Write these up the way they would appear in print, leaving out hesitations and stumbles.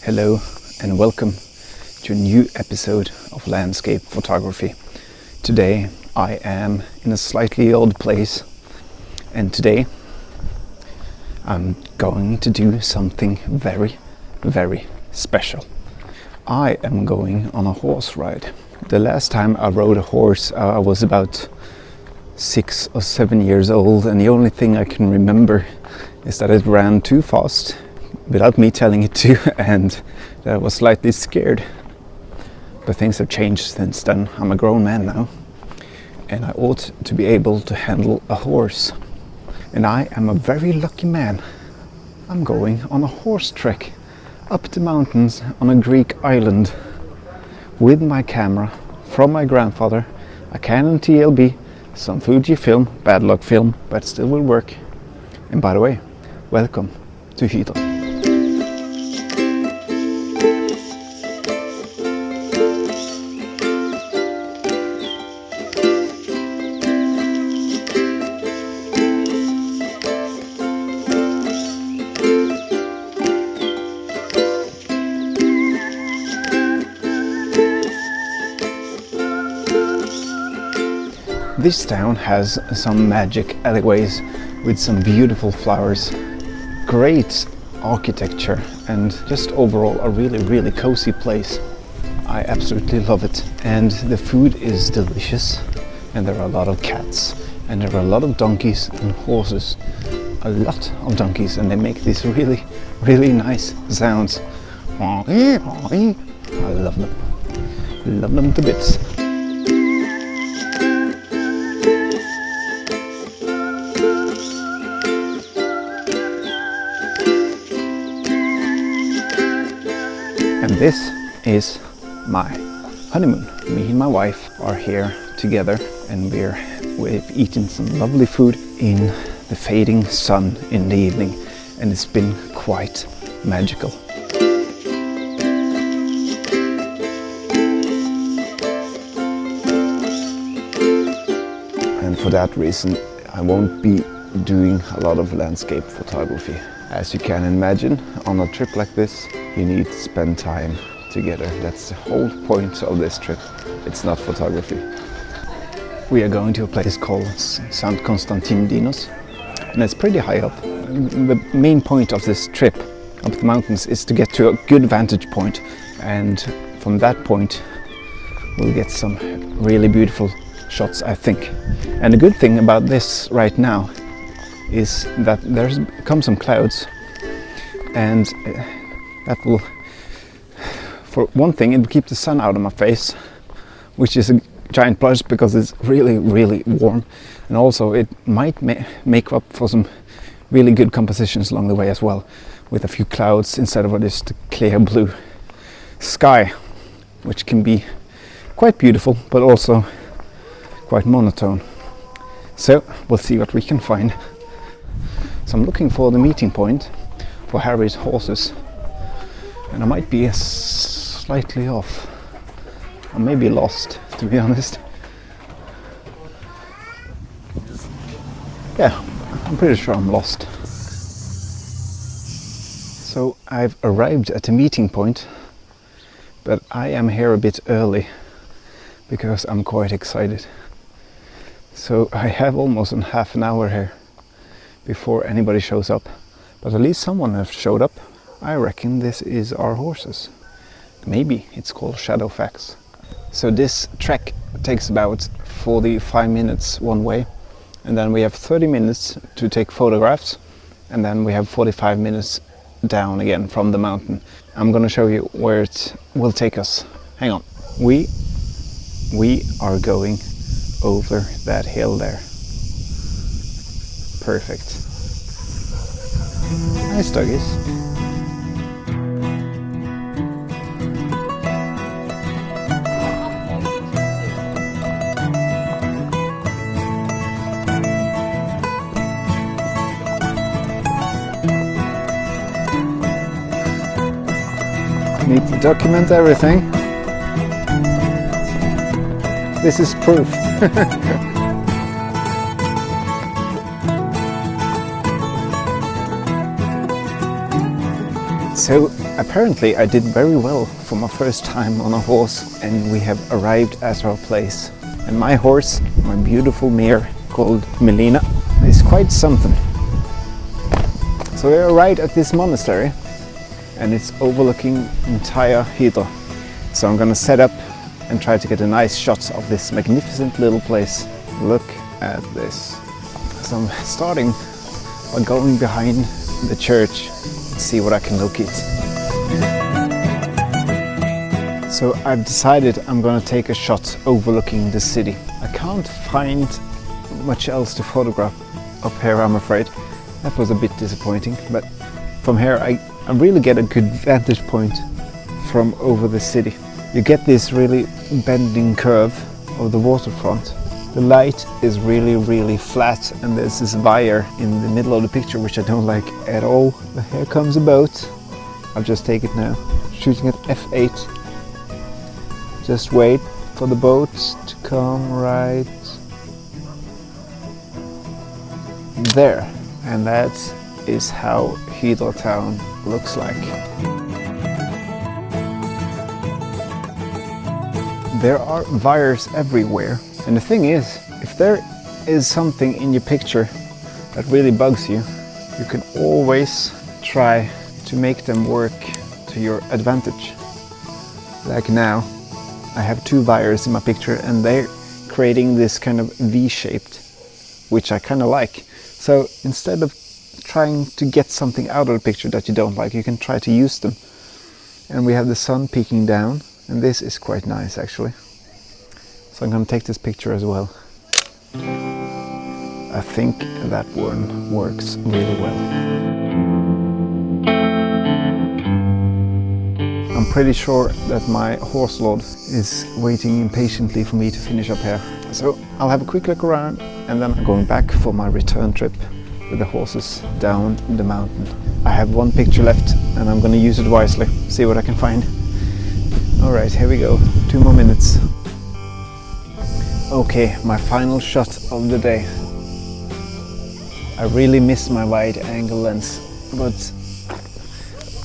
Hello and welcome to a new episode of landscape photography. Today I am in a slightly odd place, and today I'm going to do something very, very special. I am going on a horse ride. The last time I rode a horse I was about 6 or 7 years old, and the only thing I can remember is that it ran too fast without me telling it to, and that I was slightly scared. But things have changed since then. I'm a grown man now, and I ought to be able to handle a horse. And I am a very lucky man. I'm going on a horse trek up the mountains on a Greek island with my camera from my grandfather, a Canon TLB, some Fuji film, bad luck film, but still will work. And by the way, welcome to Hydra. This town has some magic alleyways with some beautiful flowers, great architecture, and just overall a really cozy place. I absolutely love it, and the food is delicious, and there are a lot of cats, and there are a lot of donkeys and horses, a lot of donkeys, and they make these really nice sounds. I love them to bits. And this is my honeymoon. Me and my wife are here together, and we've eaten some lovely food in the fading sun in the evening, and it's been quite magical. And for that reason, I won't be doing a lot of landscape photography. As you can imagine, on a trip like this, you need to spend time together. That's the whole point of this trip. It's not photography. We are going to a place called St. Constantinos, and it's pretty high up. The main point of this trip up the mountains is to get to a good vantage point, and from that point we'll get some really beautiful shots, I think. And the good thing about this right now is that there's come some clouds, and that will, for one thing, it will keep the sun out of my face, which is a giant plus because it's really warm, and also it might make up for some really good compositions along the way as well, with a few clouds instead of just a clear blue sky, which can be quite beautiful but also quite monotone. So we'll see what we can find. So I'm looking for the meeting point for Harry's horses, and I might be slightly off. I may be lost, to be honest. Yeah, I'm pretty sure I'm lost. So I've arrived at the meeting point, but I am here a bit early because I'm quite excited. So I have almost half an hour here before anybody shows up, but at least someone has showed up. I reckon this is our horses. Maybe it's called Shadow Fax. So this trek takes about 45 minutes one way, and then we have 30 minutes to take photographs, and then we have 45 minutes down again from the mountain. I'm gonna show you where it will take us. Hang on. We are going over that hill there. Perfect. Nice doggies. Need to document everything. This is proof. So apparently I did very well for my first time on a horse, and we have arrived at our place. And my horse, my beautiful mare called Melina, is quite something. So we are right at this monastery, and it's overlooking entire Hydra. So I'm gonna set up and try to get a nice shot of this magnificent little place. Look at this. So I'm starting by going behind the church, see what I can locate. So I've decided I'm gonna take a shot overlooking the city. I can't find much else to photograph up here, I'm afraid. That was a bit disappointing, but from here I really get a good vantage point from over the city. You get this really bending curve of the waterfront. The light is really flat, and there's this wire in the middle of the picture which I don't like at all. But here comes a boat. I'll just take it now. Shooting at f8. Just wait for the boat to come right there. And that is how Hydra town looks like. There are wires everywhere. And the thing is, if there is something in your picture that really bugs you, you can always try to make them work to your advantage. Like now, I have two wires in my picture and they're creating this kind of V-shaped, which I kind of like. So instead of trying to get something out of the picture that you don't like, you can try to use them. And we have the sun peeking down, and this is quite nice actually. So I'm going to take this picture as well. I think that one works really well. I'm pretty sure that my horse lord is waiting impatiently for me to finish up here. So I'll have a quick look around, and then I'm going back for my return trip with the horses down the mountain. I have one picture left and I'm going to use it wisely, see what I can find. Alright, here we go, 2 more minutes. Okay, my final shot of the day. I really miss my wide angle lens, but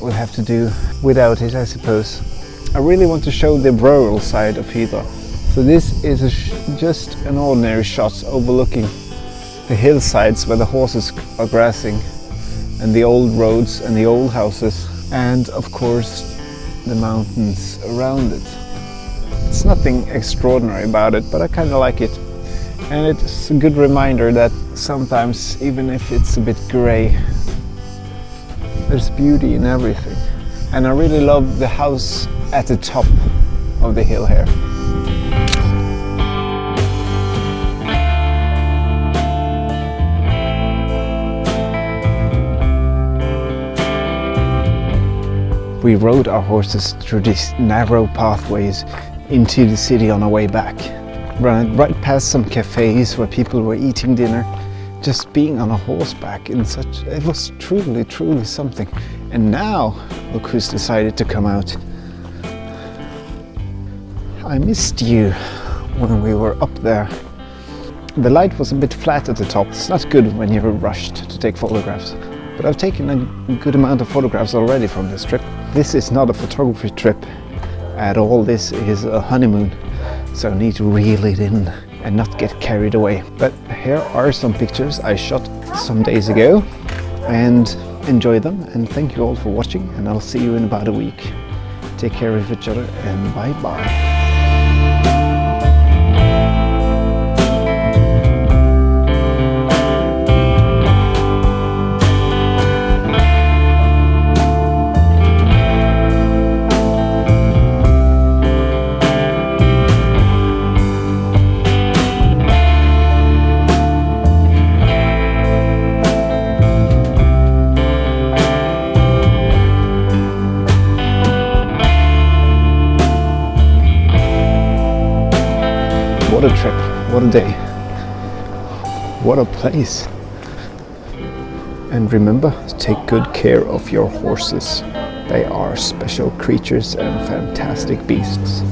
we'll have to do without it, I suppose. I really want to show the rural side of Hydra. So this is just an ordinary shot overlooking the hillsides where the horses are grazing, and the old roads and the old houses, and of course the mountains around it. It's nothing extraordinary about it, but I kind of like it. And it's a good reminder that sometimes, even if it's a bit grey, there's beauty in everything. And I really love the house at the top of the hill here. We rode our horses through these narrow pathways into the city on our way back. Ran right past some cafes where people were eating dinner. Just being on a horseback in such, it was truly something. And now, look who's decided to come out. I missed you when we were up there. The light was a bit flat at the top. It's not good when you're rushed to take photographs. But I've taken a good amount of photographs already from this trip. This is not a photography trip at all. This is a honeymoon. So I need to reel it in and not get carried away. But here are some pictures I shot some days ago, and enjoy them. And thank you all for watching, and I'll see you in about a week. Take care of each other, and bye bye. What a trip, what a day, what a place. And remember, take good care of your horses. They are special creatures and fantastic beasts.